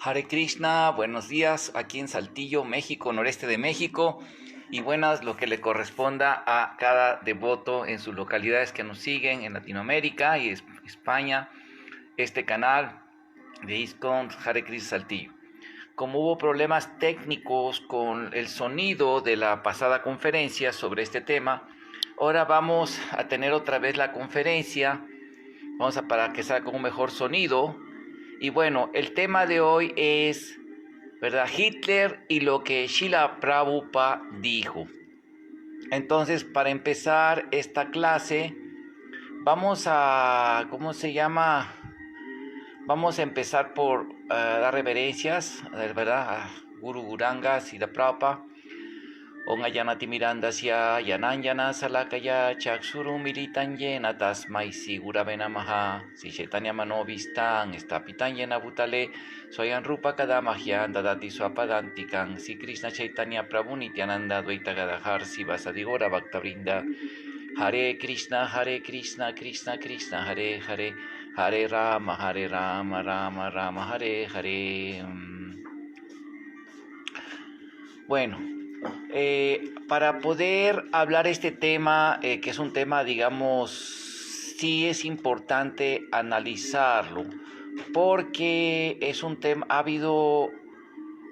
Hare Krishna, buenos días aquí en Saltillo, México, noreste de México, y buenas lo que le corresponda a cada devoto en sus localidades que nos siguen en Latinoamérica y España, este canal de ISKCON Hare Krishna Saltillo. Como hubo problemas técnicos con el sonido de la pasada conferencia sobre este tema, ahora vamos a tener otra vez la conferencia, para que salga con un mejor sonido. Y bueno, el tema de hoy es, ¿verdad?, Hitler y lo que Srila Prabhupada dijo. Entonces, para empezar esta clase, vamos a, Vamos a empezar por dar reverencias, ¿verdad?, a Guru Guranga Srila Prabhupada. Om Ayanati Mirandasya Yananyana Salakaya Chakshuru Militan Yena Tasmai Sigurave Namaha Si Chaitanya Manovistan Estapitan Yena Bhutale Soyan Rupa Kadamahyan Dadati Swapadantikan Si Krishna Chaitanya Prabhu Nityananda Dvaita Gadahar Si Vasadigora Bhaktavrinda Hare Krishna Krishna Krishna Hare Hare Hare Rama Rama Rama Hare Hare. Bueno, para poder hablar este tema, que es un tema, digamos, sí es importante analizarlo, porque es un tema, ha habido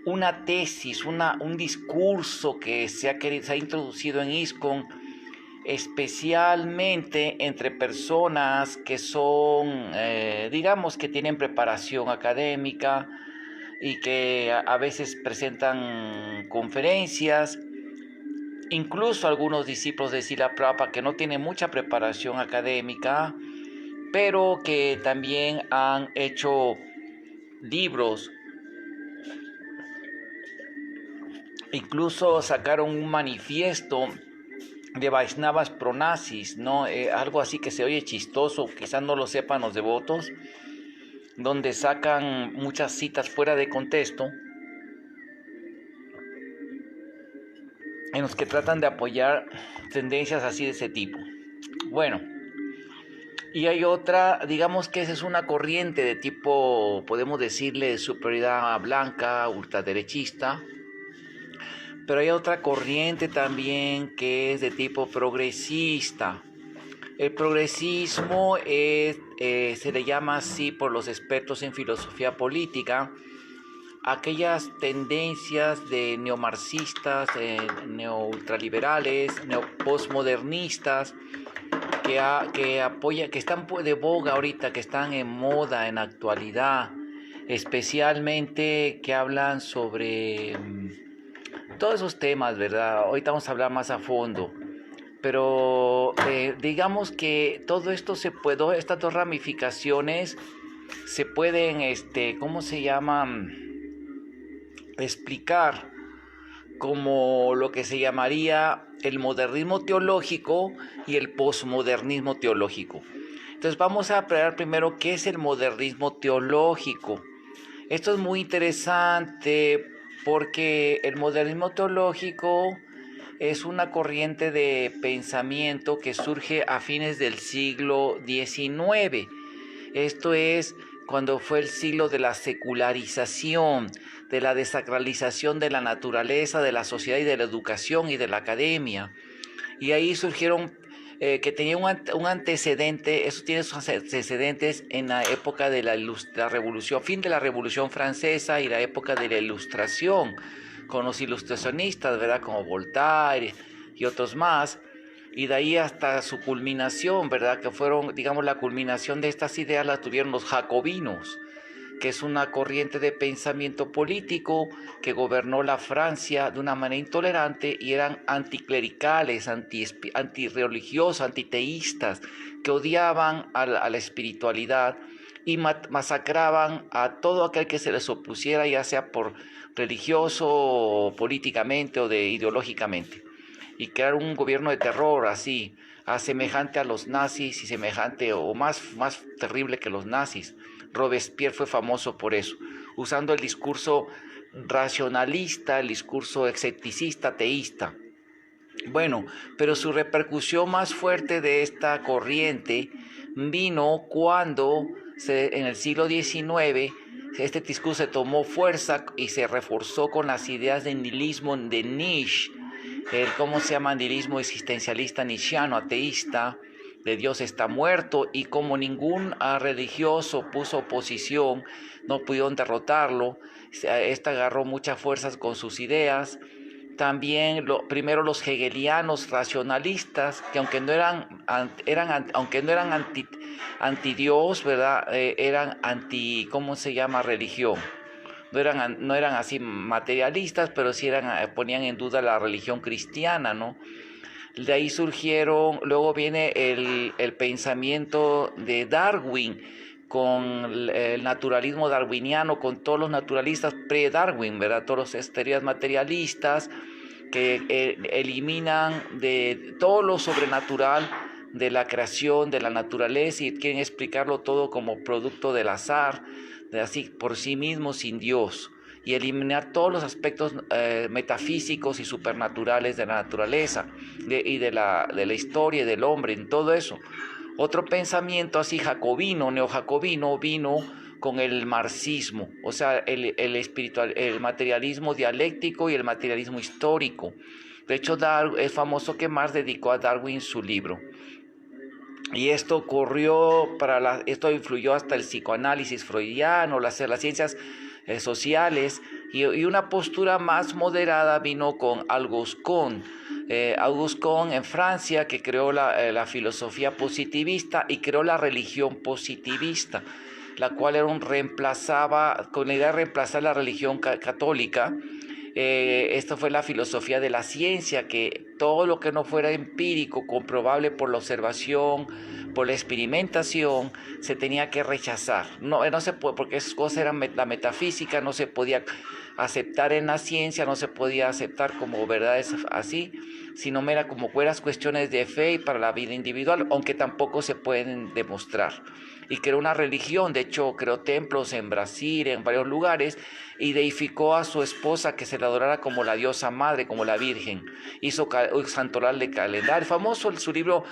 una tesis, un discurso que se ha introducido en ISKCON, especialmente entre personas que son, digamos, que tienen preparación académica, y que a veces presentan conferencias, incluso algunos discípulos de Srila Prabhupada que no tienen mucha preparación académica, pero que también han hecho libros, incluso sacaron un manifiesto de Vaishnavas Pronazis, ¿no? Algo así que se oye chistoso, quizás no lo sepan los devotos, donde sacan muchas citas fuera de contexto, en los que tratan de apoyar tendencias así de ese tipo. Bueno, y hay otra, digamos que esa es una corriente de tipo, podemos decirle, superioridad blanca, ultraderechista, pero hay otra corriente también que es de tipo progresista. El progresismo se le llama así por los expertos en filosofía política, aquellas tendencias de neomarxistas, neoultraliberales, neopostmodernistas que están de boga ahorita, que están en moda en la actualidad, especialmente que hablan sobre todos esos temas, ¿verdad? Ahorita vamos a hablar más a fondo. Pero digamos que todo esto estas dos ramificaciones se pueden, ¿cómo se llaman?, explicar como lo que se llamaría el modernismo teológico y el posmodernismo teológico. Entonces vamos a hablar primero qué es el modernismo teológico. Esto es muy interesante porque el modernismo teológico es una corriente de pensamiento que surge a fines del siglo XIX. Esto es cuando fue el siglo de la secularización, de la desacralización de la naturaleza, de la sociedad y de la educación y de la academia. Y ahí surgieron, que tenía un antecedente, eso tiene sus antecedentes en la época de la Revolución, fin de la Revolución Francesa y la época de la Ilustración, con los ilustracionistas, ¿verdad?, como Voltaire y otros más. Y de ahí hasta su culminación, ¿verdad?, que fueron, digamos, la culminación de estas ideas la tuvieron los jacobinos, que es una corriente de pensamiento político que gobernó la Francia de una manera intolerante y eran anticlericales, antirreligiosos, antiteístas, que odiaban a la espiritualidad y masacraban a todo aquel que se les opusiera, ya sea por religioso, o políticamente o ideológicamente. Y crear un gobierno de terror así, semejante a los nazis y semejante o más terrible que los nazis. Robespierre fue famoso por eso, usando el discurso racionalista, el discurso escepticista, teísta. Bueno, pero su repercusión más fuerte de esta corriente vino cuando en el siglo XIX Este discurso se tomó fuerza y se reforzó con las ideas de nihilismo de Nietzsche, ¿cómo se llama? Nihilismo existencialista nietzscheano, ateísta, de Dios está muerto, y como ningún religioso puso oposición, no pudieron derrotarlo. Agarró muchas fuerzas con sus ideas. También primero los hegelianos racionalistas, que aunque no eran anti Dios, ¿verdad? Eran anti, ¿cómo se llama? Religión. No eran así materialistas, pero sí ponían en duda la religión cristiana, ¿no? De ahí surgieron, luego viene el pensamiento de Darwin, con el naturalismo darwiniano, con todos los naturalistas pre-Darwin, ¿verdad? Todas las teorías materialistas que eliminan de todo lo sobrenatural de la creación, de la naturaleza, y quieren explicarlo todo como producto del azar, de así por sí mismo, sin Dios, y eliminar todos los aspectos metafísicos y supernaturales de la naturaleza y de la historia y del hombre, en todo eso. Otro pensamiento así jacobino, neojacobino, vino con el marxismo, o sea, el materialismo dialéctico y el materialismo histórico. De hecho, es famoso que Marx dedicó a Darwin su libro. Y esto esto influyó hasta el psicoanálisis freudiano, las ciencias sociales, y una postura más moderada vino con Auguste Comte. Auguste Comte en Francia, que creó la filosofía positivista y creó la religión positivista, la cual reemplazaba, con la idea de reemplazar la religión católica. Esto fue la filosofía de la ciencia, que todo lo que no fuera empírico, comprobable por la observación, por la experimentación, se tenía que rechazar. No se puede, porque esas cosas eran la metafísica, no se podía aceptar en la ciencia, no se podía aceptar como verdades así, sino era como fueras cuestiones de fe y para la vida individual, aunque tampoco se pueden demostrar. Y creó una religión, de hecho creó templos en Brasil, en varios lugares, y deificó a su esposa, que se la adorara como la diosa madre, como la Virgen. Hizo un santoral de calendario, famoso su libro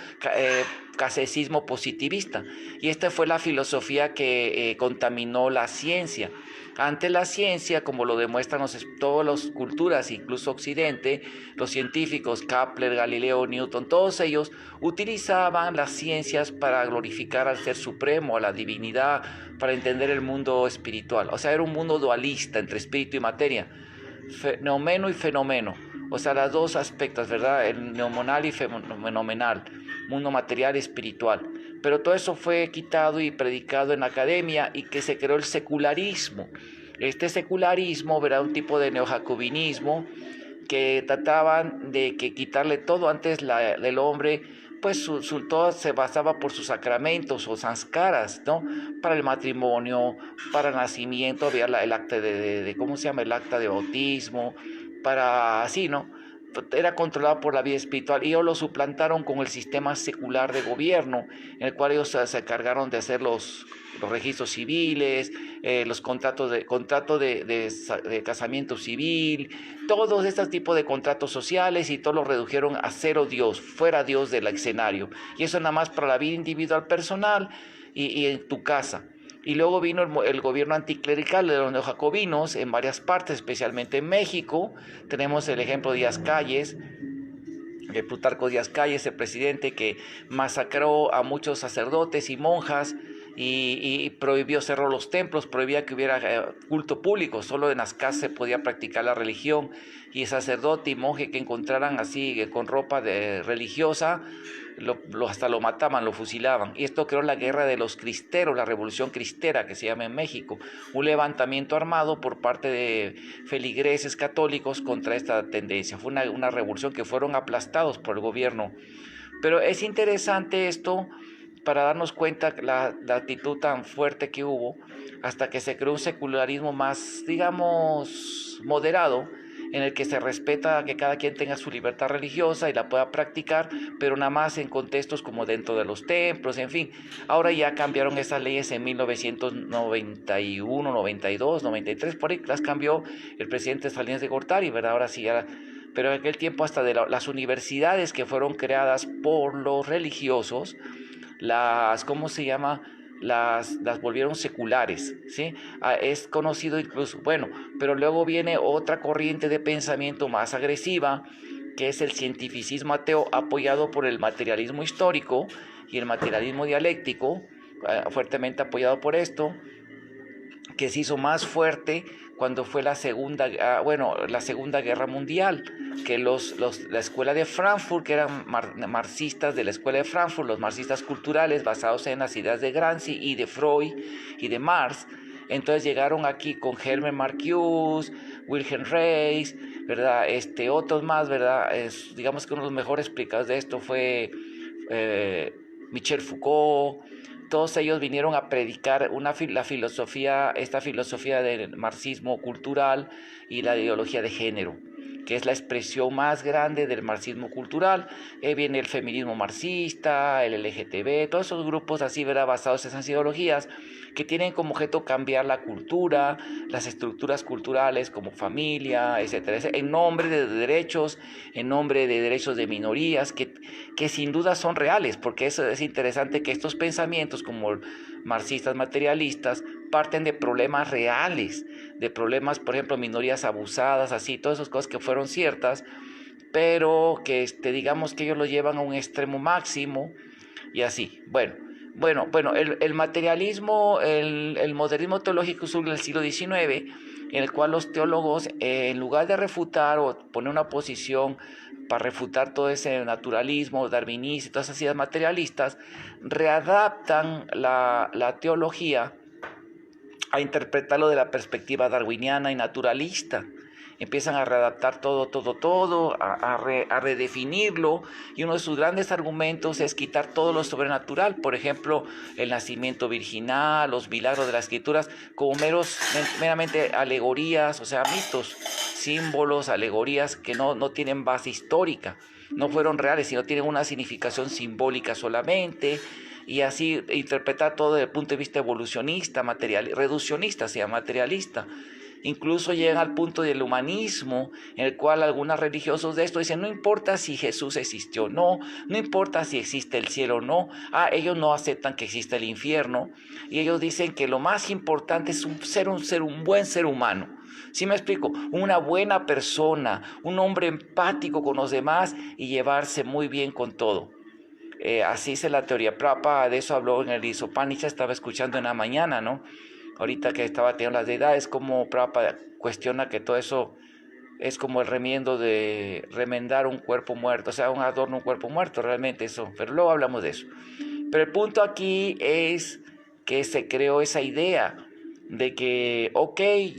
Catecismo Positivista. Y esta fue la filosofía que contaminó la ciencia. Ante la ciencia, como lo demuestran todas las culturas, incluso Occidente, los científicos, Kepler, Galileo, Newton, todos ellos utilizaban las ciencias para glorificar al Ser Supremo, a la divinidad, para entender el mundo espiritual. O sea, era un mundo dualista entre espíritu y materia, neomeno y fenomeno. O sea, los dos aspectos, ¿verdad? El neomonal y fenomenal, mundo material y espiritual. Pero todo eso fue quitado y predicado en la academia, y que se creó el secularismo. Este secularismo, ¿verdad? Un tipo de neojacobinismo que trataban de quitarle todo. Antes del hombre, pues todo se basaba por sus sacramentos o sanskaras, ¿no? Para el matrimonio, para el nacimiento, había el acta ¿cómo se llama? El acta de bautismo, para así, ¿no? Era controlado por la vida espiritual, y ellos lo suplantaron con el sistema secular de gobierno, en el cual ellos se encargaron de hacer los registros civiles, los contratos de casamiento civil, todos estos tipos de contratos sociales, y todo lo redujeron a cero Dios, fuera Dios del escenario. Y eso nada más para la vida individual personal y en tu casa. Y luego vino el gobierno anticlerical de los neojacobinos en varias partes, especialmente en México. Tenemos el ejemplo de Díaz Calles, Plutarco Díaz Calles, el presidente que masacró a muchos sacerdotes y monjas, y prohibió, cerró los templos, prohibía que hubiera culto público, solo en las casas se podía practicar la religión, y el sacerdote y monje que encontraran así con ropa religiosa, hasta lo mataban, lo fusilaban. Y esto creó la guerra de los cristeros, la revolución cristera que se llama en México, un levantamiento armado por parte de feligreses católicos contra esta tendencia. Fue una revolución que fueron aplastados por el gobierno. Pero es interesante esto para darnos cuenta la actitud tan fuerte que hubo, hasta que se creó un secularismo más, digamos, moderado, en el que se respeta que cada quien tenga su libertad religiosa y la pueda practicar, pero nada más en contextos como dentro de los templos, en fin. Ahora ya cambiaron esas leyes en 1991, 92, 93, por ahí las cambió el presidente Salinas de Gortari, ¿verdad? Ahora sí ya. Pero en aquel tiempo hasta de las universidades que fueron creadas por los religiosos, ¿cómo se llama? las volvieron seculares, ¿sí? Es conocido incluso, bueno, pero luego viene otra corriente de pensamiento más agresiva, que es el cientificismo ateo apoyado por el materialismo histórico y el materialismo dialéctico, fuertemente apoyado por esto, que se hizo más fuerte cuando fue la Segunda Guerra Mundial, que la escuela de Frankfurt, que eran marxistas de la escuela de Frankfurt, los marxistas culturales basados en las ideas de Gramsci y de Freud y de Marx, entonces llegaron aquí con Hermann Marcuse, Wilhelm Reich, ¿verdad? Otros más, ¿verdad? Digamos que uno de los mejores explicados de esto fue Michel Foucault. Todos ellos vinieron a predicar esta filosofía del marxismo cultural y la ideología de género, que es la expresión más grande del marxismo cultural. Viene el feminismo marxista, el LGTB, todos esos grupos así, ¿verdad?, basados en esas ideologías que tienen como objeto cambiar la cultura, las estructuras culturales como familia, etcétera, en nombre de derechos, de minorías, que sin duda son reales, porque eso es interesante, que estos pensamientos como marxistas materialistas parten de problemas reales, de problemas, por ejemplo, minorías abusadas, así, todas esas cosas que fueron ciertas, pero que digamos que ellos lo llevan a un extremo máximo y así. Bueno, el materialismo, el modernismo teológico surge en el siglo XIX, en el cual los teólogos, en lugar de refutar o poner una posición para refutar todo ese naturalismo, darwinismo y todas esas ideas materialistas, readaptan la teología a interpretarlo de la perspectiva darwiniana y naturalista. Empiezan a readaptar todo, a redefinirlo, y uno de sus grandes argumentos es quitar todo lo sobrenatural, por ejemplo, el nacimiento virginal, los milagros de las escrituras, como meramente alegorías, o sea, mitos, símbolos, alegorías que no tienen base histórica, no fueron reales, sino tienen una significación simbólica solamente, y así interpretar todo desde el punto de vista evolucionista, reduccionista, o sea, materialista. Incluso llegan al punto del humanismo, en el cual algunos religiosos de esto dicen, no importa si Jesús existió o no, no importa si existe el cielo o no. Ellos no aceptan que exista el infierno, y ellos dicen que lo más importante es ser un buen ser humano. ¿Sí me explico? Una buena persona, un hombre empático con los demás y llevarse muy bien con todo. Así es la teoría. Prabhupada de eso habló en el Isopanisha, estaba escuchando en la mañana, ¿no? Ahorita que estaba teniendo las deidades, como Prabhupada cuestiona que todo eso es como el remiendo de remendar un cuerpo muerto, o sea, un adorno, un cuerpo muerto, realmente eso, pero luego hablamos de eso. Pero el punto aquí es que se creó esa idea de que,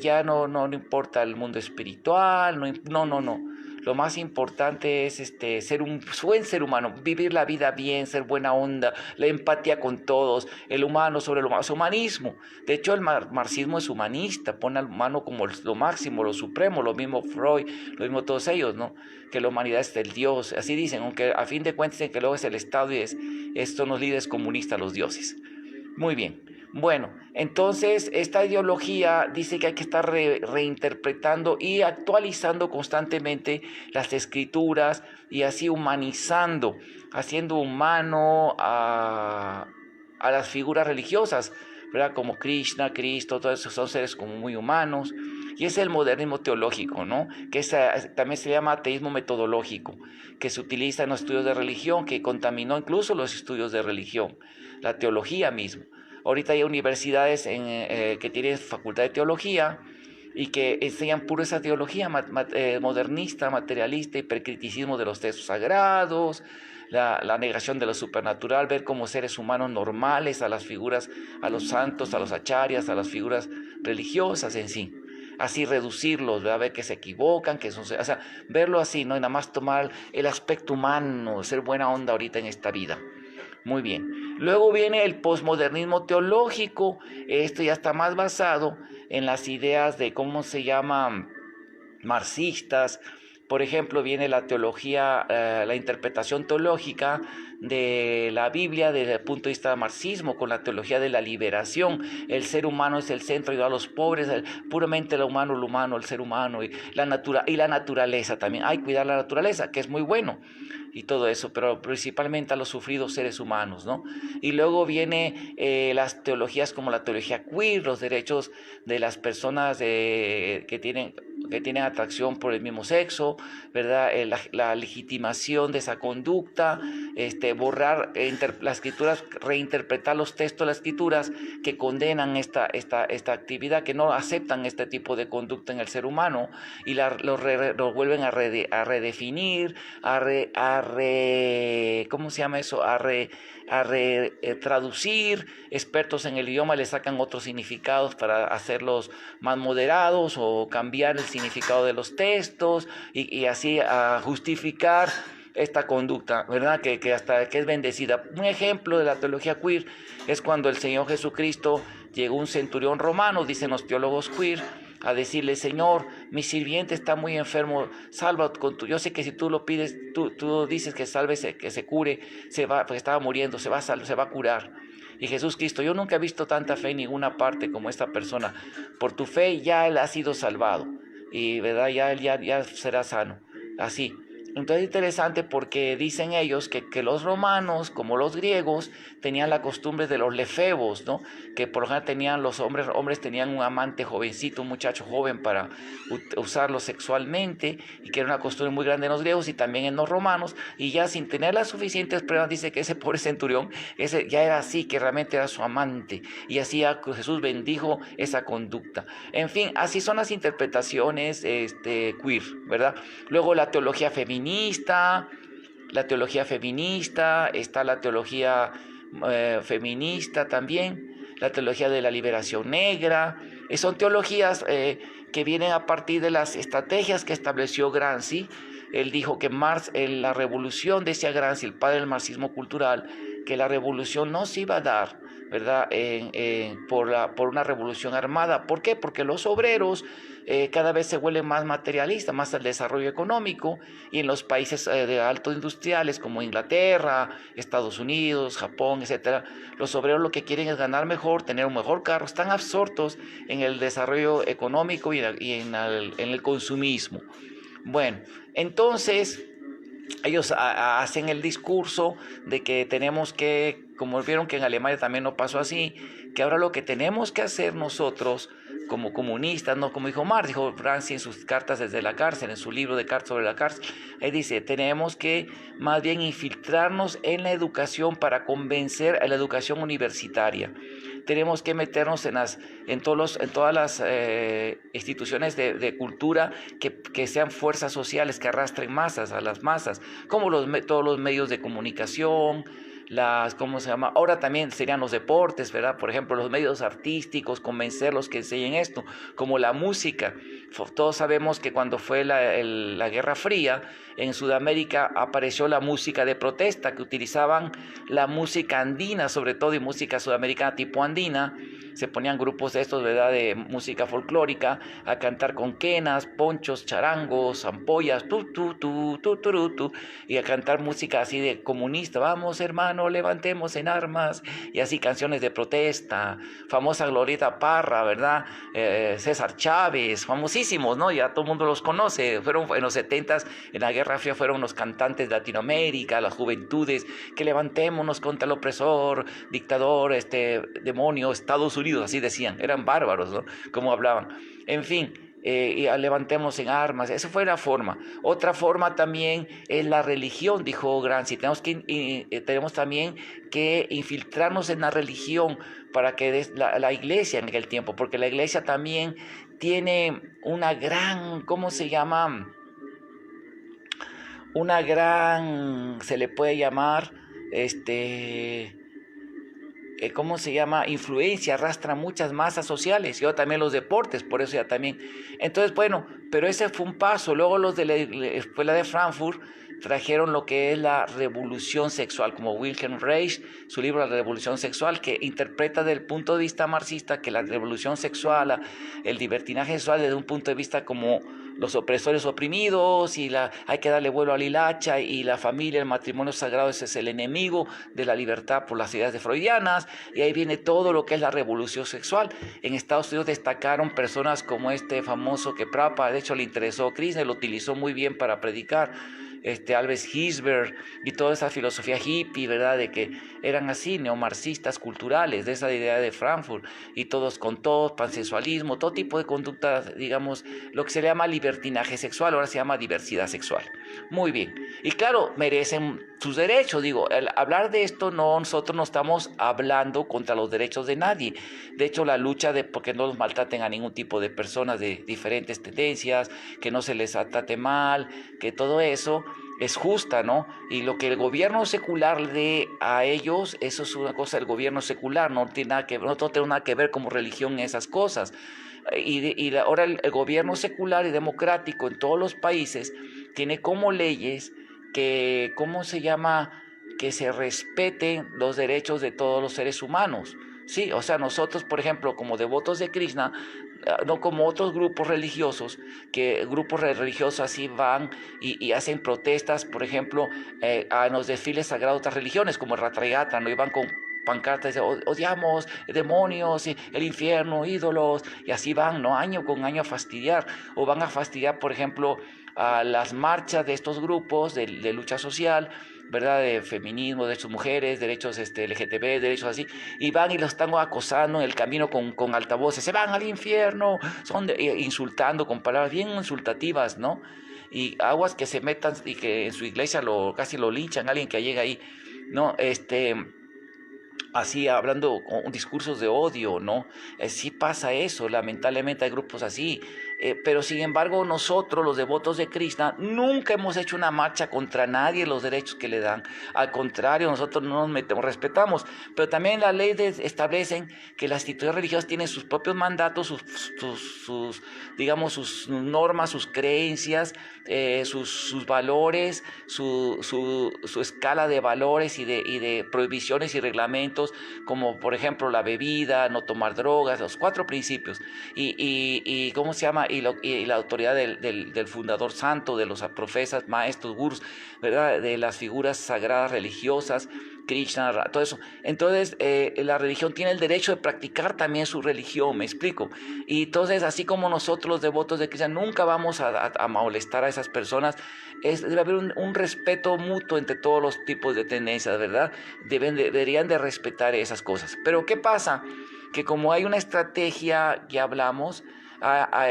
ya no importa el mundo espiritual, no. Lo más importante es ser un buen ser humano, vivir la vida bien, ser buena onda, la empatía con todos, el humano sobre lo más, humanismo. De hecho, el marxismo es humanista, pone al humano como lo máximo, lo supremo, lo mismo Freud, lo mismo todos ellos, ¿no? Que la humanidad es el Dios, así dicen, aunque a fin de cuentas dicen que luego es el Estado y son los líderes comunistas, los dioses. Muy bien. Bueno, entonces esta ideología dice que hay que estar reinterpretando y actualizando constantemente las escrituras, y así humanizando, haciendo humano a las figuras religiosas, ¿verdad? Como Krishna, Cristo, todos esos son seres como muy humanos. Y es el modernismo teológico, ¿no? Que también se llama ateísmo metodológico, que se utiliza en los estudios de religión, que contaminó incluso los estudios de religión, la teología misma. Ahorita hay universidades que tienen facultad de teología y que enseñan pura esa teología modernista, materialista, hipercriticismo de los textos sagrados, la negación de lo supernatural, ver como seres humanos normales a las figuras, a los santos, a los acharyas, a las figuras religiosas en sí. Así reducirlos, ¿verdad? Ver que se equivocan, o sea, verlo así, ¿no? Y nada más tomar el aspecto humano, ser buena onda ahorita en esta vida. Muy bien. Luego viene el posmodernismo teológico. Esto ya está más basado en las ideas de, ¿cómo se llaman?, marxistas. Por ejemplo, viene la teología, la interpretación teológica de la Biblia desde el punto de vista del marxismo, con la teología de la liberación. El ser humano es el centro, ayudar a los pobres, puramente lo humano, el ser humano y la naturaleza también. Hay cuidar la naturaleza, que es muy bueno y todo eso, pero principalmente a los sufridos seres humanos, ¿no? Y luego viene las teologías como la teología queer, los derechos de las personas que tienen atracción por el mismo sexo, ¿verdad? La legitimación de esa conducta, borrar las escrituras, reinterpretar los textos de las escrituras que condenan esta actividad, que no aceptan este tipo de conducta en el ser humano y lo vuelven a redefinir, ¿cómo se llama eso? Traducir. Expertos en el idioma le sacan otros significados para hacerlos más moderados o cambiar el significado de los textos y así a justificar esta conducta, ¿verdad? Que hasta que es bendecida. Un ejemplo de la teología queer es cuando el Señor Jesucristo llegó un centurión romano, dicen los teólogos queer, a decirle: Señor, mi sirviente está muy enfermo, salva con tu. Yo sé que si tú lo pides, tú dices que salve, que se cure, porque estaba muriendo, se va a curar. Y Jesús Cristo: yo nunca he visto tanta fe en ninguna parte como esta persona. Por tu fe ya él ha sido salvado y verdad ya será sano. Así. Entonces es interesante porque dicen ellos que los romanos, como los griegos, tenían la costumbre de los lefebos, ¿no? Que por lo general tenían los hombres tenían un amante jovencito, un muchacho joven para usarlo sexualmente, y que era una costumbre muy grande en los griegos y también en los romanos, y ya sin tener las suficientes pruebas dice que ese pobre centurión, ese ya era así, que realmente era su amante, y así Jesús bendijo esa conducta. En fin, así son las interpretaciones queer, ¿verdad? Luego la teología feminista, está la teología feminista también, la teología de la liberación negra, son teologías que vienen a partir de las estrategias que estableció Gramsci. Él dijo que la revolución, decía Gramsci, el padre del marxismo cultural, que la revolución no se iba a dar, ¿verdad? Por una revolución armada. ¿Por qué? Porque los obreros cada vez se vuelven más materialistas, más al desarrollo económico, y en los países de alto industriales como Inglaterra, Estados Unidos, Japón, etcétera, los obreros lo que quieren es ganar mejor, tener un mejor carro, están absortos en el desarrollo económico y en el consumismo. Bueno, entonces ellos hacen el discurso de que tenemos que, como vieron que en Alemania también no pasó así, que ahora lo que tenemos que hacer nosotros como comunistas, no como dijo Marx, dijo Gramsci en sus cartas desde la cárcel, en su libro de cartas sobre la cárcel, él dice: tenemos que más bien infiltrarnos en la educación para convencer a la educación universitaria. Tenemos que meternos en todas las instituciones de cultura que sean fuerzas sociales que arrastren a las masas, como todos los medios de comunicación, ahora también serían los deportes, ¿verdad? Por ejemplo, los medios artísticos, convencerlos que enseñen esto, como la música. Todos sabemos que cuando fue la Guerra Fría, en Sudamérica apareció la música de protesta, que utilizaban la música andina, sobre todo, y música sudamericana tipo andina. Se ponían grupos de estos, ¿verdad?, de música folclórica, a cantar con quenas, ponchos, charangos, ampollas, y a cantar música así de comunista: vamos hermano, levantemos en armas, y así canciones de protesta. Famosa Glorieta Parra, ¿verdad? César Chávez, famosísimos, ¿no? Ya todo el mundo los conoce. Fueron en los 70s, en la Guerra Fría, fueron los cantantes de Latinoamérica, las juventudes, que levantémonos contra el opresor, dictador, demonio, Estados Unidos, así decían. Eran bárbaros, ¿no? Como hablaban. En fin, y levantemos en armas. Esa fue la forma. Otra forma también es la religión, dijo Gramsci. Tenemos también que infiltrarnos en la religión para que la iglesia en aquel tiempo, porque la iglesia también tiene una gran, ¿cómo se llama? Se le puede llamar, ¿cómo se llama? Influencia, arrastra muchas masas sociales, y ahora también los deportes, por eso ya también. Entonces, bueno, pero ese fue un paso. Luego los de la Escuela de Frankfurt trajeron lo que es la revolución sexual, como Wilhelm Reich, su libro La Revolución Sexual, que interpreta desde el punto de vista marxista que la revolución sexual, el libertinaje sexual, desde un punto de vista como los opresores oprimidos, y hay que darle vuelo a la hilacha, y la familia, el matrimonio sagrado, ese es el enemigo de la libertad por las ideas de freudianas, y ahí viene todo lo que es la revolución sexual. En Estados Unidos destacaron personas como este famoso que Prabhupada, de hecho le interesó a Krishna, lo utilizó muy bien para predicar, Albert Gisbert, y toda esa filosofía hippie, ¿verdad?, de que eran así, neomarxistas culturales, de esa idea de Frankfurt, y todos con todos, pansensualismo, todo tipo de conductas, digamos, lo que se le llama libertinaje sexual, ahora se llama diversidad sexual. Muy bien, y claro, merecen sus derechos, digo, al hablar de esto, nosotros no estamos hablando contra los derechos de nadie. De hecho, la lucha de porque no los maltraten a ningún tipo de personas de diferentes tendencias, que no se les trate mal, que todo eso es justa, ¿no? Y lo que el gobierno secular le dé a ellos, eso es una cosa del gobierno secular, no tiene nada que ver, no tiene nada que ver como religión en esas cosas. Ahora el gobierno secular y democrático en todos los países tiene como leyes que, ¿cómo se llama?, que se respeten los derechos de todos los seres humanos. Sí, o sea, nosotros, por ejemplo, como devotos de Krishna, no como otros grupos religiosos, que grupos religiosos así van y hacen protestas, por ejemplo, en los desfiles sagrados de otras religiones, como el Ratha, ¿no? Y van con pancartas de odiamos demonios, el infierno, ídolos, y así van, ¿no?, año con año a fastidiar, o van a fastidiar, por ejemplo, a las marchas de estos grupos de lucha social, ¿verdad?, de feminismo, derechos de mujeres, derechos LGTB, derechos así, y van y los están acosando en el camino con altavoces, se van al infierno, insultando con palabras bien insultativas, ¿no? Y aguas que se metan y que en su iglesia casi lo linchan, alguien que llega ahí, ¿no? Así hablando con discursos de odio, ¿no? Sí pasa eso, lamentablemente hay grupos así, pero sin embargo nosotros, los devotos de Krishna, nunca hemos hecho una marcha contra nadie, los derechos que le dan. Al contrario, nosotros no nos metemos, respetamos, pero también las leyes establecen que las instituciones religiosas tienen sus propios mandatos, digamos, sus normas, sus creencias, sus valores, su escala de valores y de prohibiciones y reglamentos, como por ejemplo la bebida, no tomar drogas, los 4 principios, y ¿cómo se llama? Y la autoridad del fundador santo, de los profetas, maestros, gurús, ¿verdad?, de las figuras sagradas religiosas, Krishna, todo eso. Entonces, la religión tiene el derecho de practicar también su religión, ¿me explico? Y entonces, así como nosotros los devotos de Krishna nunca vamos a molestar a esas personas, debe haber un respeto mutuo entre todos los tipos de tendencias, ¿verdad? Deberían de respetar esas cosas. Pero ¿qué pasa? Que como hay una estrategia que hablamos,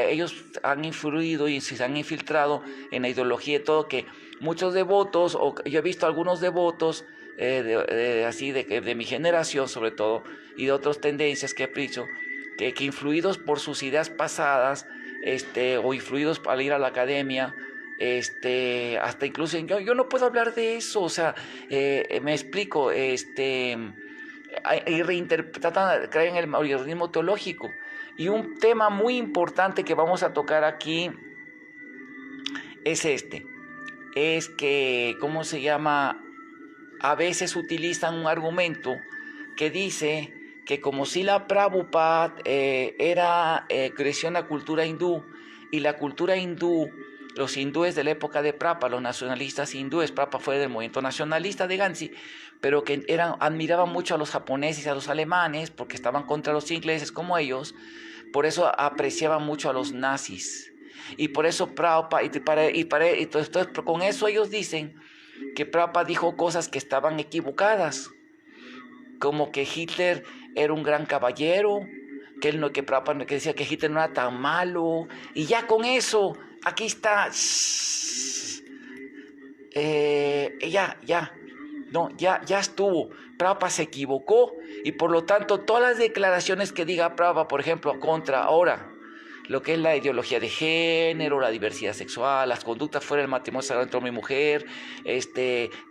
ellos han influido y se han infiltrado en la ideología y todo, que muchos devotos, o yo he visto algunos devotos así de mi generación sobre todo, y de otras tendencias que he dicho, que influidos por sus ideas pasadas, o influidos al ir a la academia, hasta incluso yo no puedo hablar de eso, o sea, me explico, y tratan de creer en el modernismo teológico. Y un tema muy importante que vamos a tocar aquí es es que, ¿cómo se llama? A veces utilizan un argumento que dice que como si la Prabhupada creció en la cultura hindú, y la cultura hindú, los hindúes de la época de Prabhupada, los nacionalistas hindúes, Prabhupada fue del movimiento nacionalista de Gandhi, pero que admiraban mucho a los japoneses y a los alemanes porque estaban contra los ingleses como ellos, por eso apreciaban mucho a los nazis. Y por eso Prabhupada, entonces con eso ellos dicen que Prabhupada dijo cosas que estaban equivocadas, como que Hitler era un gran caballero, que Prabhupada que decía que Hitler no era tan malo, y ya con eso, aquí está, ya estuvo. Prabhupada se equivocó, y por lo tanto todas las declaraciones que diga Prabhupada, por ejemplo, contra ahora lo que es la ideología de género, la diversidad sexual, las conductas fuera del matrimonio sagrado entre hombre y mujer,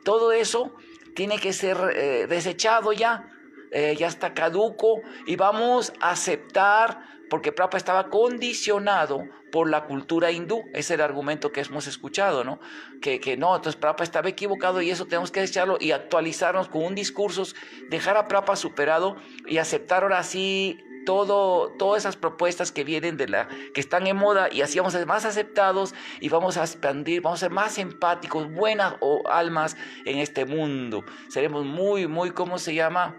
todo eso tiene que ser desechado ya está caduco, y vamos a aceptar, porque Prabhupada estaba condicionado por la cultura hindú. Ese es el argumento que hemos escuchado, ¿no? Que no, entonces Prabhupada estaba equivocado y eso tenemos que echarlo y actualizarnos con un discurso, dejar a Prabhupada superado y aceptar ahora sí todas esas propuestas que vienen que están en moda, y así vamos a ser más aceptados y vamos a expandir, vamos a ser más empáticos, buenas almas en este mundo. Seremos muy, ¿cómo se llama?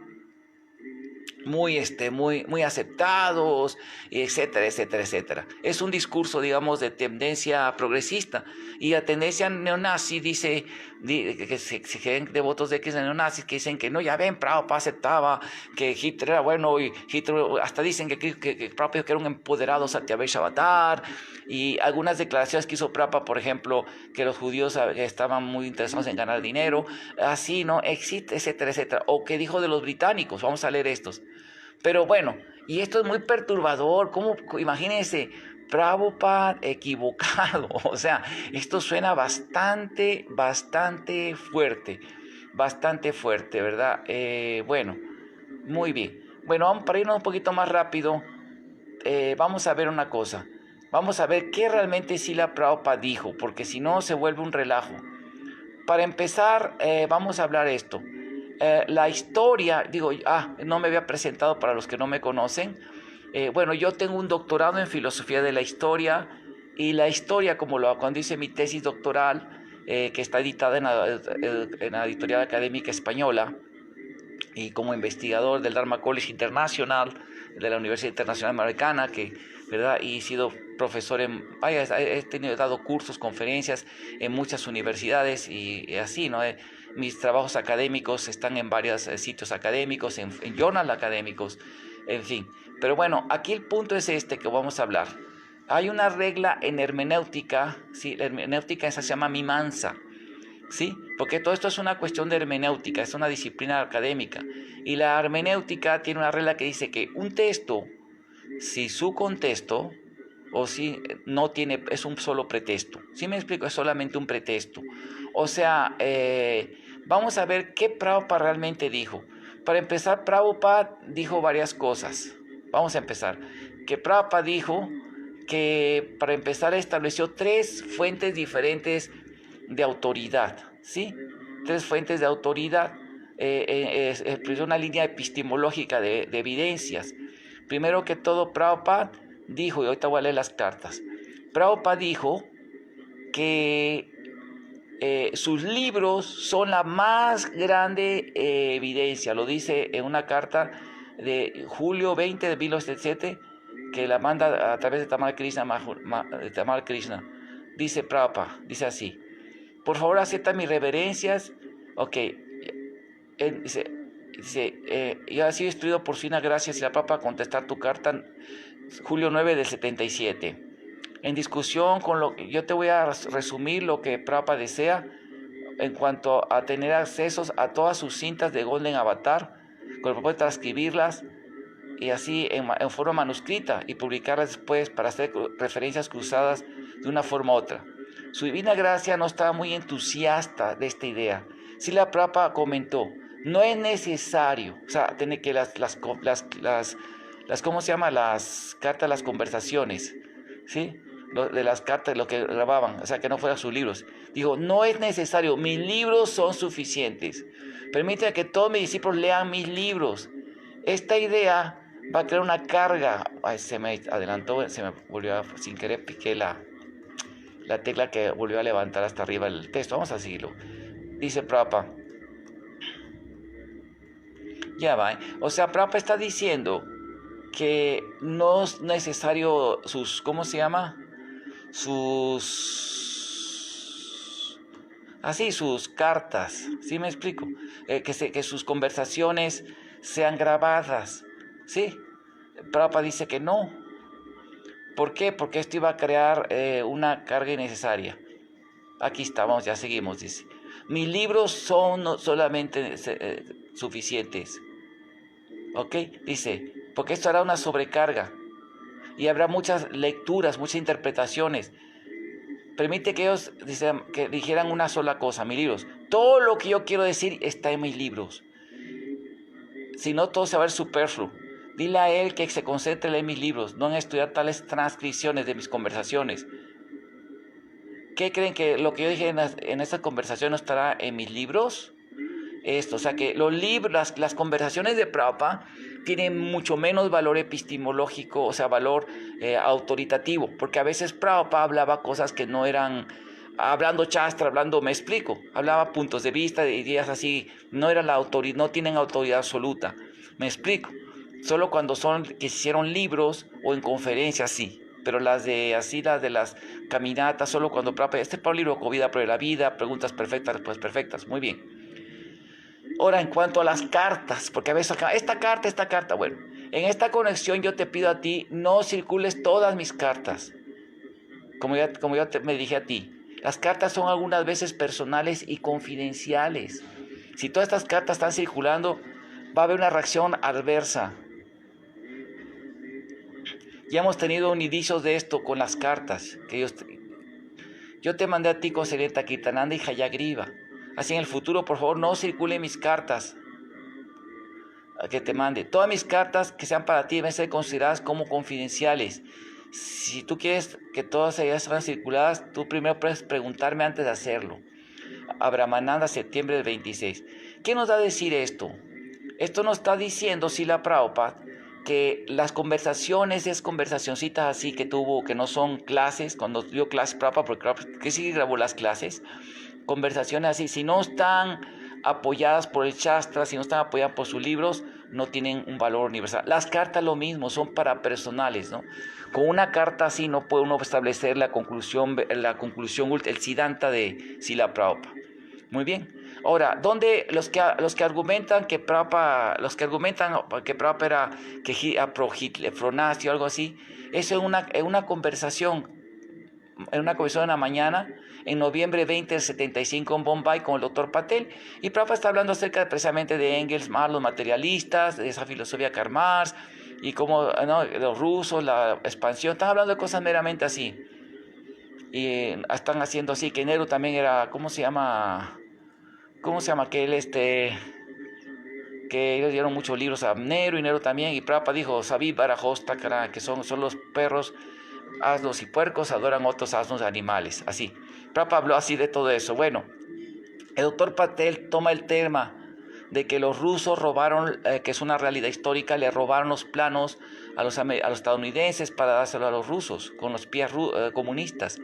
Muy aceptados, etcétera, etcétera, etcétera. Es un discurso, digamos, de tendencia progresista, y la tendencia neonazi dice que se creen devotos de que es neonazis, que dicen que no, ya ven, Prabhupada aceptaba que Hitler era bueno, y Hitler hasta dicen que Prabhupada que era un empoderado Satyavesha Avatar, y algunas declaraciones que hizo Prabhupada, por ejemplo, que los judíos estaban muy interesados en ganar dinero, así, ¿no? Existe, etcétera, etcétera. O que dijo de los británicos, vamos a leer estos. Pero bueno, y esto es muy perturbador. ¿Cómo? Imagínense, Prabhupada equivocado. O sea, esto suena bastante fuerte. Bastante fuerte, ¿verdad? Bueno, muy bien. Bueno, para irnos un poquito más rápido, vamos a ver una cosa. Vamos a ver qué realmente Srila Prabhupada dijo, porque si no se vuelve un relajo. Para empezar, vamos a hablar esto. La historia, no me había presentado para los que no me conocen. Bueno, yo tengo un doctorado en filosofía de la historia, y la historia, cuando hice mi tesis doctoral, que está editada en la editorial académica española, y como investigador del Dharma College International, de la Universidad Internacional Americana, ¿verdad? Y he sido profesor he dado cursos, conferencias en muchas universidades, y así, ¿no? Mis trabajos académicos están en varios sitios académicos, en journals académicos, en fin. Pero bueno, aquí el punto es que vamos a hablar. Hay una regla en hermenéutica, ¿sí? La hermenéutica esa se llama Mimamsa, ¿sí? Porque todo esto es una cuestión de hermenéutica, es una disciplina académica. Y la hermenéutica tiene una regla que dice que un texto, si su contexto o si no tiene, es un solo pretexto. ¿Sí me explico? Es solamente un pretexto. O sea, vamos a ver qué Prabhupada realmente dijo. Para empezar, Prabhupada dijo varias cosas. Vamos a empezar. Que Prabhupada dijo que, para empezar, estableció 3 fuentes diferentes de autoridad, ¿sí? 3 fuentes de autoridad. Una línea epistemológica de evidencias. Primero que todo, Prabhupada dijo, y ahorita voy a leer las cartas, Prabhupada dijo que sus libros son la más grande evidencia. Lo dice en una carta de julio 20 de 1907, que la manda a través de Tamal Krishna. Dice Prabhupada, dice así: por favor, acepta mis reverencias. Ok, yo he sido instruido por Sina Gracias y la Prabhupada a contestar tu carta, julio 9 del 77. En discusión yo te voy a resumir lo que Prabhupada desea en cuanto a tener accesos a todas sus cintas de Golden Avatar, con el propósito de transcribirlas y así en forma manuscrita y publicarlas después para hacer referencias cruzadas de una forma u otra. Su divina gracia no estaba muy entusiasta de esta idea. Srila Prabhupada comentó: no es necesario, o sea, tiene que ¿cómo se llama? Las cartas, las conversaciones, ¿sí? De las cartas, lo que grababan, o sea, que no fueran sus libros. Dijo: no es necesario, mis libros son suficientes. Permíteme que todos mis discípulos lean mis libros. Esta idea va a crear una carga. Ay, se me adelantó, se me volvió sin querer, piqué la tecla que volvió a levantar hasta arriba el texto. Vamos a seguirlo. Dice Prabhupada. Ya va, ¿eh? O sea, Prabhupada está diciendo que no es necesario ¿cómo se llama? Sus cartas, ¿sí me explico? Que sus conversaciones sean grabadas, ¿sí? Prabhupada dice que no. ¿Por qué? Porque esto iba a crear una carga innecesaria. Aquí estamos, ya seguimos, dice. Mis libros son no solamente suficientes. ¿Ok? Dice, porque esto hará una sobrecarga y habrá muchas lecturas, muchas interpretaciones. Permite que ellos que dijeran una sola cosa: mis libros. Todo lo que yo quiero decir está en mis libros. Si no, todo se va a ver superfluo. Dile a él que se concentre en mis libros, no en estudiar tales transcripciones de mis conversaciones. ¿Qué creen que lo que yo dije en esta conversación no estará en mis libros? esto. O sea que los libros, las conversaciones de Prabhupada tienen mucho menos valor epistemológico, o sea, valor autoritativo, porque a veces Prabhupada hablaba cosas que no eran, hablando chastra, hablando, me explico, hablaba puntos de vista, de ideas así, no era la autoridad, no tienen autoridad absoluta, me explico. Solo cuando son que se hicieron libros o en conferencias sí, pero las de así, las de las caminatas, solo cuando Prabhupada, este para un libro con vida, pero de la vida, preguntas perfectas, respuestas perfectas, muy bien. Ahora, en cuanto a las cartas, porque a veces acá, esta carta, bueno, en esta conexión yo te pido a ti, no circules todas mis cartas, me dije a ti. Las cartas son algunas veces personales y confidenciales. Si todas estas cartas están circulando, va a haber una reacción adversa. Ya hemos tenido un indicios de esto con las cartas. Yo te mandé a ti con Sereta Kirtananda y Hayagriva. Así en el futuro, por favor, no circule mis cartas que te mande. Todas mis cartas que sean para ti deben ser consideradas como confidenciales. Si tú quieres que todas ellas sean circuladas, tú primero puedes preguntarme antes de hacerlo. Abramananda, septiembre del 26. ¿Qué nos da a decir esto? Esto nos está diciendo Srila Prabhupada que las conversaciones, esas conversacioncitas así que tuvo, que no son clases, cuando dio clases Prabhupada, porque sí grabó las clases, conversaciones así, si no están apoyadas por el Shastra, si no están apoyadas por sus libros, no tienen un valor universal. Las cartas lo mismo, son para personales, ¿no? Con una carta así no puede uno establecer la conclusión, el Siddhanta de Srila Prabhupada. Muy bien. Ahora, ¿dónde los que argumentan que Prabhupada, era pro-Hitler, pro-nazi o algo así? Eso en una conversación en la mañana, en noviembre 20 del 75 en Bombay con el doctor Patel, y Prabhupada está hablando precisamente de Engels, Marx, los materialistas, de esa filosofía Karl Marx, y cómo los rusos, la expansión, están hablando de cosas meramente así. Y están haciendo así, que Nehru también era, ¿cómo se llama que ellos dieron muchos libros a Nehru y Nehru también, y Prabhupada dijo, Sabí Barajostakara, que son los perros, asnos y puercos adoran otros asnos animales, así. Prabhupada habló así de todo eso. Bueno, el doctor Patel toma el tema de que los rusos robaron, que es una realidad histórica, le robaron los planos a los estadounidenses para dárselo a los rusos, con los espías comunistas,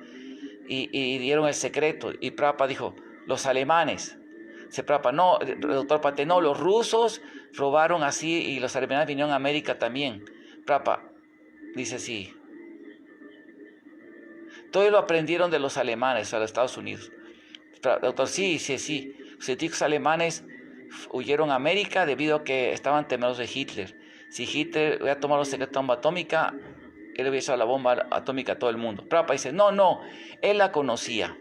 y dieron el secreto, y Prabhupada dijo, los alemanes. No, el doctor Patel, no, los rusos robaron así y los alemanes vinieron a América también. Prabhupada dice sí. Todo lo aprendieron de los alemanes a los Estados Unidos. Doctor, sí. Los científicos alemanes huyeron a América debido a que estaban temerosos de Hitler. Si Hitler hubiera tomado los secretos de la bomba atómica, él hubiera usado la bomba atómica a todo el mundo. Prabhupada dice, no, él la conocía.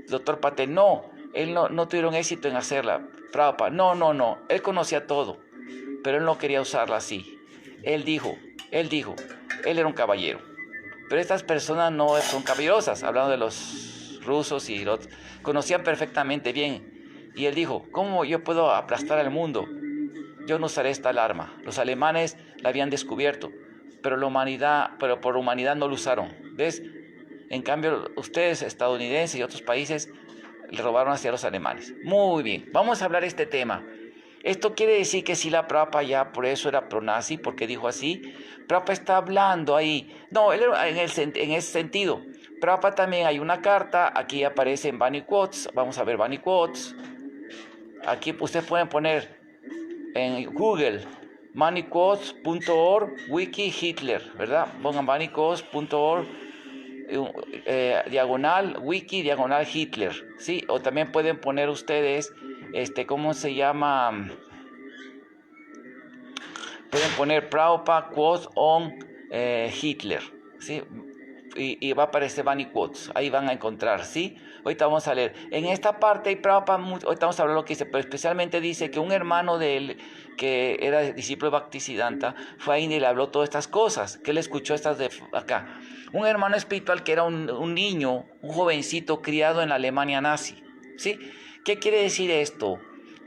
Doctor Patel, no tuvieron éxito en hacerla. Prabhupada, no, él conocía todo, pero él no quería usarla así. Él dijo, él era un caballero. Pero estas personas no son caballerosas, hablando de los rusos y los conocían perfectamente bien. Y él dijo, ¿cómo yo puedo aplastar al mundo? Yo no usaré esta arma. Los alemanes la habían descubierto, pero por humanidad no lo usaron. ¿Ves? En cambio, ustedes, estadounidenses y otros países, le robaron hacia los alemanes. Muy bien, vamos a hablar de este tema. Esto quiere decir que Srila Prabhupada ya por eso era pro-nazi, porque dijo así. Prabhupada está hablando ahí. No, él en ese sentido. Prabhupada también hay una carta, aquí aparece en Bani Quotes. Vamos a ver Bani Quotes. Aquí ustedes pueden poner en Google baniquotes.org wiki Hitler, ¿verdad? Pongan baniquotes.org diagonal wiki diagonal Hitler, ¿sí? O también pueden poner ustedes ¿cómo se llama? Pueden poner Prabhupada quotes on Hitler, ¿sí? Y va a aparecer Bani Quotes, ahí van a encontrar, ¿sí? Ahorita vamos a leer. En esta parte, Prabhupada, ahorita vamos a hablar lo que dice, pero especialmente dice que un hermano de él, que era discípulo de Bhaktisiddhanta, fue ahí y le habló todas estas cosas, que él escuchó estas de acá. Un hermano espiritual que era un niño, un jovencito criado en la Alemania nazi, ¿sí? ¿Qué quiere decir esto?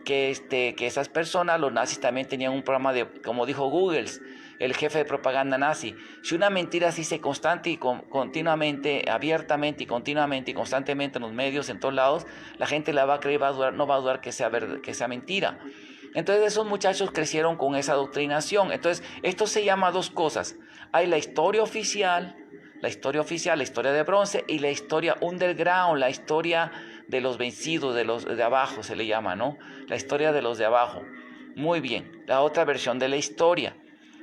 que esas personas, los nazis también tenían un programa de, como dijo Goebbels, el jefe de propaganda nazi. Si una mentira se dice constante y continuamente, abiertamente y continuamente y constantemente en los medios, en todos lados, la gente la va a creer, no va a dudar que sea mentira. Entonces esos muchachos crecieron con esa adoctrinación. Entonces esto se llama dos cosas. Hay la historia oficial, la historia de bronce, y la historia underground, la historia de los vencidos, de los de abajo se le llama, ¿no? La historia de los de abajo. Muy bien, la otra versión de la historia.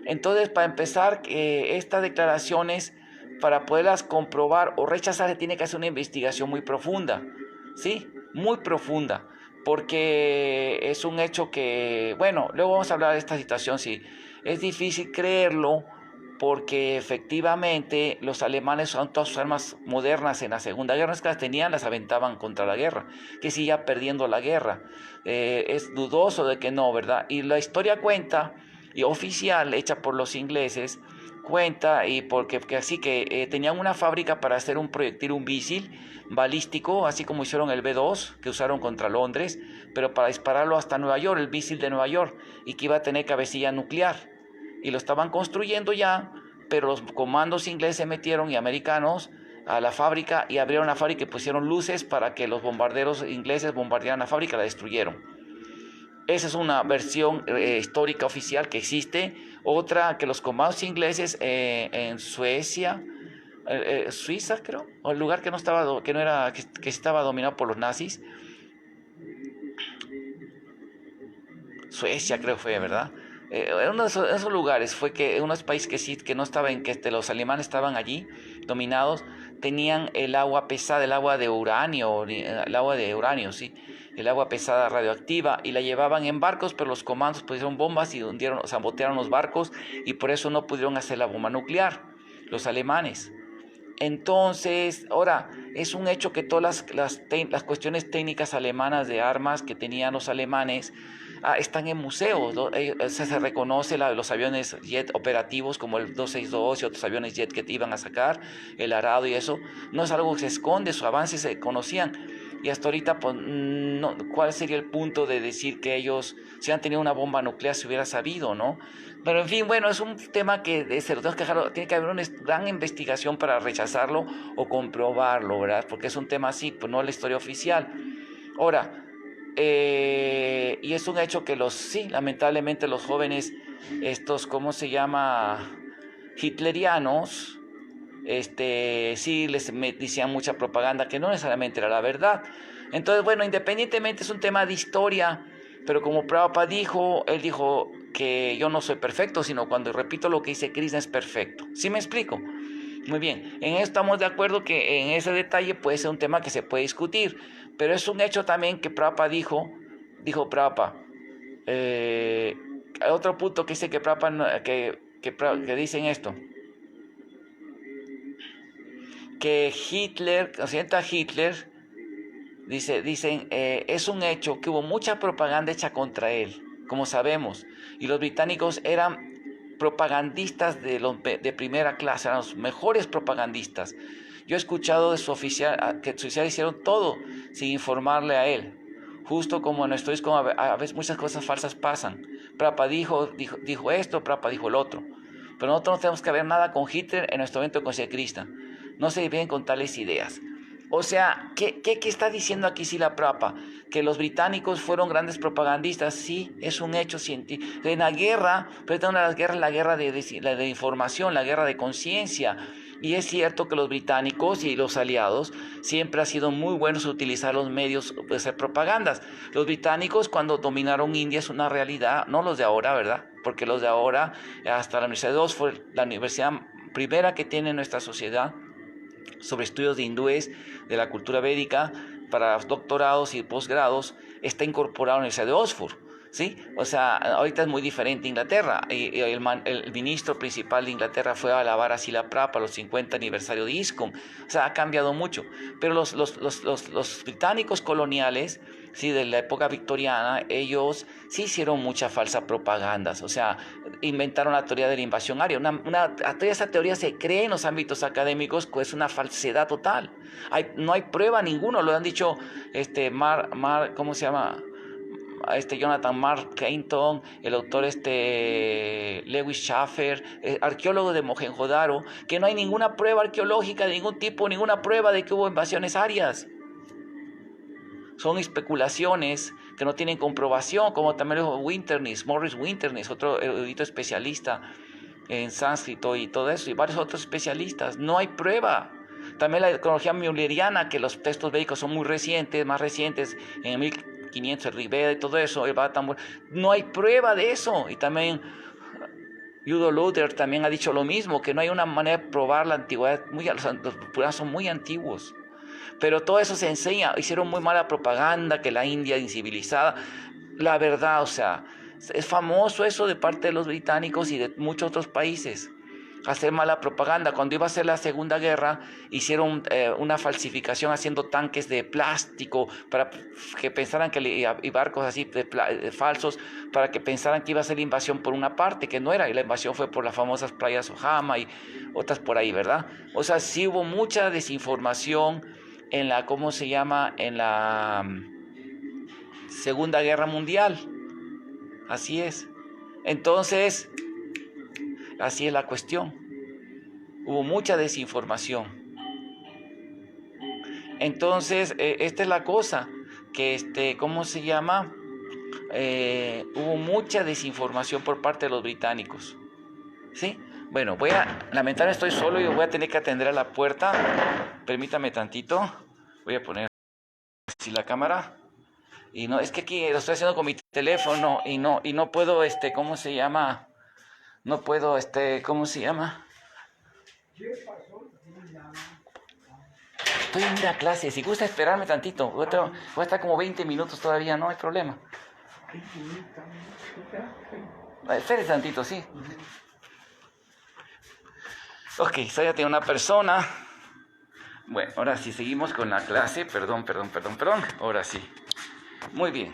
Entonces, para empezar, estas declaraciones, para poderlas comprobar o rechazar, se tiene que hacer una investigación muy profunda, ¿sí? Muy profunda, porque es un hecho que, bueno, luego vamos a hablar de esta situación, sí. Es difícil creerlo, porque efectivamente los alemanes son todas sus armas modernas en la Segunda Guerra, no es que las tenían, las aventaban contra la guerra, que siga perdiendo la guerra. Es dudoso de que no, ¿verdad? Y la historia cuenta, y oficial, hecha por los ingleses, cuenta, y porque así que tenían una fábrica para hacer un proyectil, un misil balístico, así como hicieron el B-2, que usaron contra Londres, pero para dispararlo hasta Nueva York, el misil de Nueva York, y que iba a tener cabecilla nuclear. Y lo estaban construyendo ya, pero los comandos ingleses se metieron, y americanos, a la fábrica, y abrieron la fábrica y pusieron luces para que los bombarderos ingleses bombardearan la fábrica, la destruyeron. Esa es una versión histórica oficial que existe. Otra, que los comandos ingleses en Suecia, Suiza creo, o el lugar que no estaba, que estaba dominado por los nazis, Suecia creo fue, ¿verdad? En uno de esos lugares fue que unos países que sí, que no estaban, los alemanes estaban allí dominados, tenían el agua pesada, el agua de uranio, sí, el agua pesada radioactiva, y la llevaban en barcos, pero los comandos pusieron bombas y sabotearon los barcos, y por eso no pudieron hacer la bomba nuclear, los alemanes. Entonces, ahora, es un hecho que todas las cuestiones técnicas alemanas de armas que tenían los alemanes están en museos, ¿no? Se reconoce los aviones jet operativos como el 262 y otros aviones jet que iban a sacar, el Arado y eso. No es algo que se esconde, sus avances se conocían. Y hasta ahorita, pues, no, ¿cuál sería el punto de decir que ellos, si han tenido una bomba nuclear, se hubiera sabido, ¿no? Pero en fin, bueno, es un tema que se lo tenemos que dejar, tiene que haber una gran investigación para rechazarlo o comprobarlo, ¿verdad? Porque es un tema así, pues no es la historia oficial. Ahora, y es un hecho que sí, lamentablemente los jóvenes, estos, ¿cómo se llama? Hitlerianos, sí les decían mucha propaganda que no necesariamente era la verdad. Entonces, bueno, independientemente es un tema de historia, pero como Prabhupada dijo, él dijo que yo no soy perfecto, sino cuando repito lo que dice Krishna es perfecto. ¿Sí me explico? Muy bien, en eso estamos de acuerdo, que en ese detalle puede ser un tema que se puede discutir, pero es un hecho también que Prabhupada dijo Prabhupada, otro punto que dice que Prabhupada, que dicen esto, que Hitler, dicen, es un hecho que hubo mucha propaganda hecha contra él, como sabemos, y los británicos eran propagandistas de primera clase, eran los mejores propagandistas. Yo he escuchado de su oficial, que su oficial hicieron todo sin informarle a él, justo como en nuestro disco, a veces muchas cosas falsas pasan. Prabhupada dijo esto, Prabhupada dijo el otro, pero nosotros no tenemos que ver nada con Hitler en nuestro evento de conciencia Krishna. No se deben con tales ideas. O sea, ¿qué está diciendo aquí Srila Prabhupada? Que los británicos fueron grandes propagandistas. Sí, es un hecho científico. En la guerra, pero una de las guerras, la guerra de información, la guerra de conciencia. Y es cierto que los británicos y los aliados siempre han sido muy buenos a utilizar los medios de hacer propagandas. Los británicos, cuando dominaron India, es una realidad, no los de ahora, ¿verdad? Porque los de ahora, hasta la Universidad de Oxford, la universidad primera que tiene nuestra sociedad sobre estudios de hindúes, de la cultura védica, para doctorados y posgrados, está incorporado a la Universidad de Oxford, ¿sí? O sea, ahorita es muy diferente Inglaterra. El ministro principal de Inglaterra fue a alabar a Srila Prabhupada para los 50 aniversario de ISKCON. O sea, ha cambiado mucho. Pero los británicos coloniales, sí, de la época victoriana, ellos sí hicieron mucha falsa propaganda. O sea, inventaron la teoría de la invasión aria. Esa teoría se cree en los ámbitos académicos, pues es una falsedad total. No hay prueba ninguna, lo han dicho ¿cómo se llama? Jonathan Mark Clayton, el doctor Lewis Schaffer, arqueólogos de Mohenjo-Daro, que no hay ninguna prueba arqueológica de ningún tipo, ninguna prueba de que hubo invasiones arias. Son especulaciones que no tienen comprobación, como también lo dijo Morris Winternis, otro erudito especialista en sánscrito y todo eso, y varios otros especialistas. No hay prueba. También la cronología mülleriana, que los textos védicos son muy recientes, más recientes, en 1500 el Rivera y todo eso, no hay prueba de eso. Y también Udo Luther también ha dicho lo mismo, que no hay una manera de probar la antigüedad. Los puranos son muy antiguos. Pero todo eso se enseña. Hicieron muy mala propaganda, que la India incivilizada. La verdad, o sea, es famoso eso de parte de los británicos y de muchos otros países. Hacer mala propaganda. Cuando iba a ser la Segunda Guerra, hicieron una falsificación haciendo tanques de plástico para que pensaran y barcos así falsos, para que pensaran que iba a ser la invasión por una parte, que no era, y la invasión fue por las famosas playas Ojama y otras por ahí, ¿verdad? O sea, sí hubo mucha desinformación en la, en la Segunda Guerra Mundial. Así es. Entonces, así es la cuestión. Hubo mucha desinformación. Entonces, esta es la cosa, que hubo mucha desinformación por parte de los británicos. ¿Sí? Bueno, lamentablemente estoy solo y voy a tener que atender a la puerta. Permítame tantito. Voy a poner así la cámara. Y no, es que aquí lo estoy haciendo con mi teléfono y no puedo, No puedo, ¿cómo se llama? Estoy en una clase, si gusta esperarme tantito, voy a estar como 20 minutos todavía, no hay problema. Espere tantito, sí. Ok, ya tengo una persona. Bueno, ahora sí, seguimos con la clase, perdón, ahora sí. Muy bien.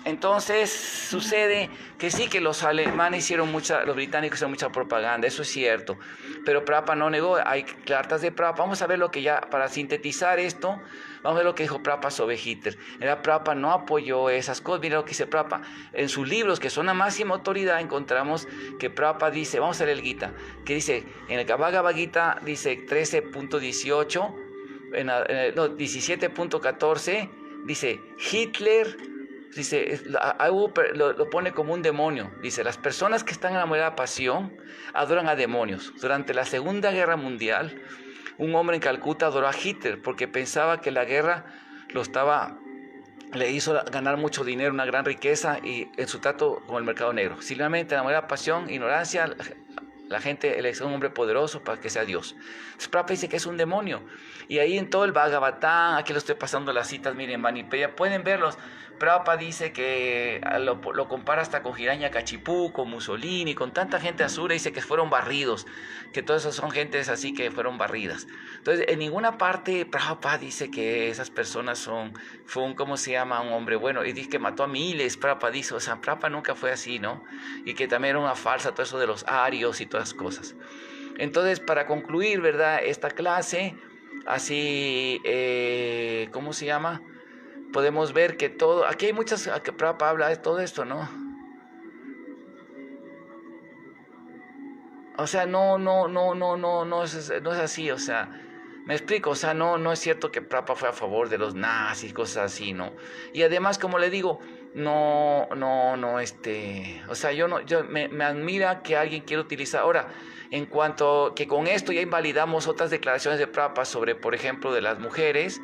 Entonces sucede que sí, que los alemanes los británicos hicieron mucha propaganda, eso es cierto, pero Prabhupada no negó. Hay cartas de Prabhupada. Vamos a ver lo que para sintetizar esto, vamos a ver lo que dijo Prabhupada sobre Hitler. Prabhupada no apoyó esas cosas. Mira lo que dice Prabhupada. En sus libros, que son la máxima autoridad, encontramos que Prabhupada dice, vamos a leer el Gita, que dice, en el Bhagavad Gita, dice 13.18, 17.14, dice, Hitler... Dice, lo pone como un demonio. Dice, las personas que están enamoradas de pasión adoran a demonios. Durante la Segunda Guerra Mundial, un hombre en Calcuta adoró a Hitler porque pensaba que la guerra le hizo ganar mucho dinero, una gran riqueza, y en su trato con el mercado negro. Simplemente enamorada de pasión, ignorancia, la gente elige un hombre poderoso para que sea Dios. Entonces Prabhupada dice que es un demonio. Y ahí en todo el Bhagavatam, aquí lo estoy pasando las citas, miren, Vanipedia, pueden verlos. Prabhupada dice que lo compara hasta con Hiranyakashipu, con Mussolini, con tanta gente asura, dice que fueron barridos, que todas esas son gentes así que fueron barridas. Entonces, en ninguna parte Prabhupada dice que esas personas fue un hombre bueno, y dice que mató a miles. Prabhupada dice, o sea, Prabhupada nunca fue así, ¿no? Y que también era una farsa todo eso de los arios y todas las cosas. Entonces, para concluir, ¿verdad?, esta clase, así, podemos ver que todo, aquí hay muchas, que Prabhupada habla de todo esto, ¿no? O sea, no es así, o sea, me explico, o sea, no es cierto que Prabhupada fue a favor de los nazis, cosas así, ¿no? Y además, como le digo, o sea, me admira que alguien quiera utilizar. Ahora, en cuanto que con esto ya invalidamos otras declaraciones de Prabhupada sobre, por ejemplo, de las mujeres.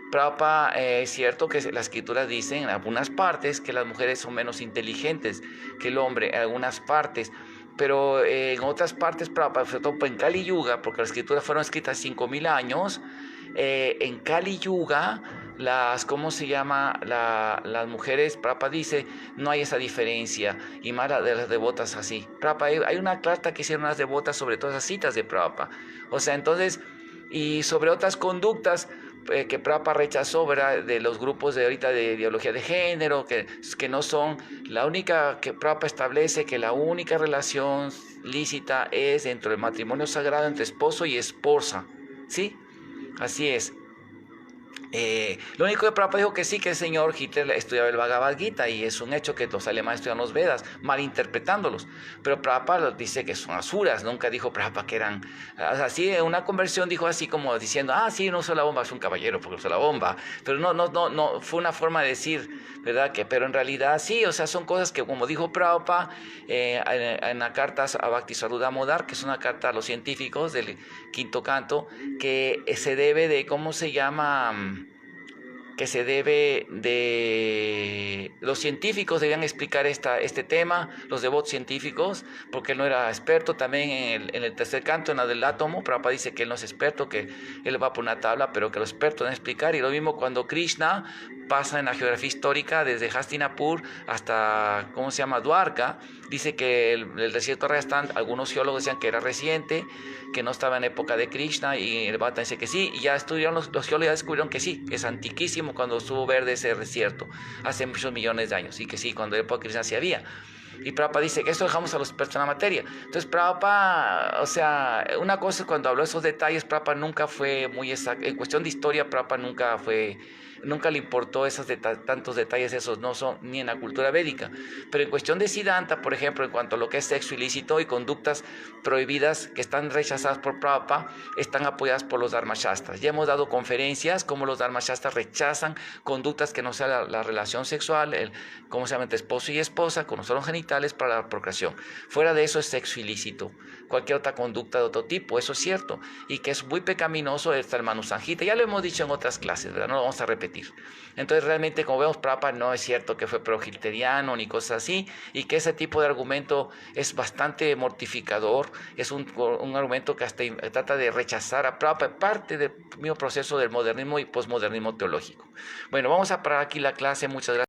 Prabhupada, es cierto que las escrituras dicen en algunas partes que las mujeres son menos inteligentes que el hombre, en algunas partes, pero en otras partes, sobre todo en Kali Yuga, porque las escrituras fueron escritas 5,000 años, en Kali Yuga, las mujeres, Prabhupada dice, no hay esa diferencia, y más de las devotas así. Prabhupada, hay una carta que hicieron las devotas sobre todas las citas de Prabhupada. O sea, entonces, y sobre otras conductas que Prabhupada rechazó, ¿verdad?, de los grupos de ahorita de ideología de género, que no son la única, que Prabhupada establece que la única relación lícita es dentro del matrimonio sagrado entre esposo y esposa, ¿sí? Así es. Lo único que Prabhupada dijo que sí, que el señor Hitler estudiaba el Bhagavad Gita, y es un hecho que los alemanes estudian los Vedas, malinterpretándolos. Pero Prabhupada dice que son asuras, nunca dijo Prabhupada que eran, así en una conversión dijo así como diciendo, sí, no usó la bomba, es un caballero porque usó la bomba. Pero no, fue una forma de decir, ¿verdad? Pero en realidad sí, o sea, son cosas que, como dijo Prabhupada en la carta a Bhakti-Sarudamodar, que es una carta a los científicos del quinto canto, que se debe de, ¿cómo se llama?, que se debe de... Los científicos debían explicar este tema, los devotos científicos, porque él no era experto. También en el tercer canto, en la del átomo, Prabhupada dice que él no es experto, que él va por una tabla, pero que los expertos deben explicar. Y lo mismo cuando Krishna pasa en la geografía histórica desde Hastinapur hasta, ¿cómo se llama?, Dwarka. Dice que el desierto de Rajasthan, algunos geólogos decían que era reciente, que no estaba en época de Krishna, y el Bhattan dice que sí, y ya estudiaron los geólogos, ya descubrieron que sí, es antiquísimo cuando estuvo verde ese desierto, hace muchos millones de años, y que sí, cuando en época de Krishna sí había. Y Prabhupada dice que esto dejamos a los expertos en la materia. Entonces Prabhupada, o sea, una cosa es cuando habló de esos detalles, Prabhupada nunca fue muy exacto. En cuestión de historia, Prabhupada nunca le importó tantos detalles, esos no son ni en la cultura védica. Pero en cuestión de Siddhanta, por ejemplo, en cuanto a lo que es sexo ilícito y conductas prohibidas que están rechazadas por Prabhupada, están apoyadas por los Dharmashastras. Ya hemos dado conferencias como los Dharmashastras rechazan conductas que no sea la relación sexual, ¿cómo se llama?, entre esposo y esposa, con los órganos genitales para la procreación. Fuera de eso es sexo ilícito. Cualquier otra conducta de otro tipo, eso es cierto. Y que es muy pecaminoso está el Manusanjita. Ya lo hemos dicho en otras clases, ¿verdad? No lo vamos a repetir. Entonces realmente, como vemos, Prabhupada no es cierto que fue pro-hilteriano ni cosas así, y que ese tipo de argumento es bastante mortificador. Es un argumento que hasta trata de rechazar a Prabhupada, parte del mismo proceso del modernismo y posmodernismo teológico. Bueno, vamos a parar aquí la clase. Muchas gracias.